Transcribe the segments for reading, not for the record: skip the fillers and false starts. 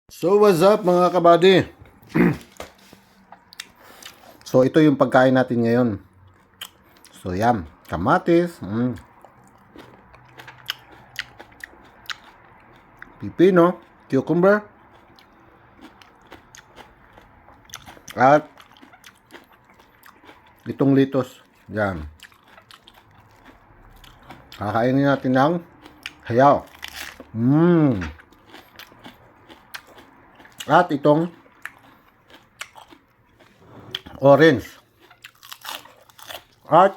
So what's up mga kabady? So ito yung pagkain natin ngayon. So yan, kamatis, pipino, cucumber, at itong litos. Yan. Kakainin natin ng hayaw. At itong orange. At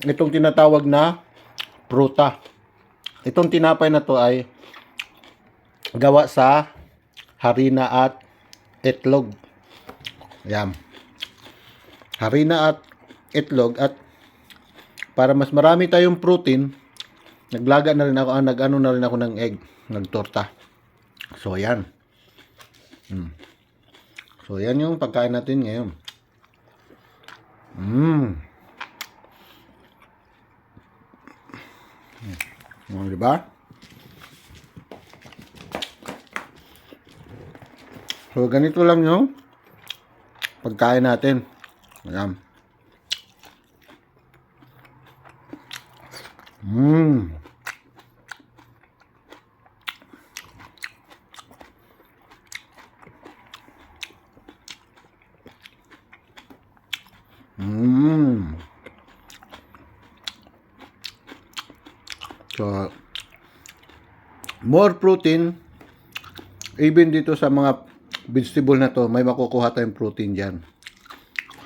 itong tinatawag na pruta. Itong tinapay na to ay gawa sa harina at itlog. Yan. Harina at itlog, at para mas marami tayong protein, naglaga na rin ako, nag-ano na rin ako ng egg, nagtorta. So yan. So yan yung pagkain natin ngayon. Diba? So ganito lang yung pagkain natin. Ayan. So more protein, even dito sa mga vegetable na to, may makukuha tayong protein dyan.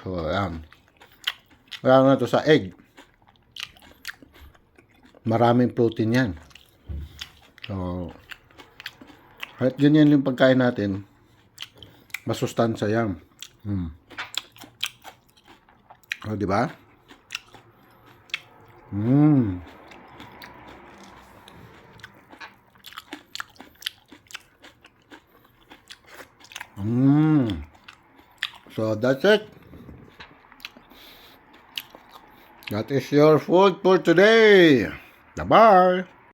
So ayan. Kaya na to sa egg, maraming protein yan. So kahit ganyan yung pagkain natin, masustansya yan. O, diba? So that's it. That is your food for today. Bye-bye.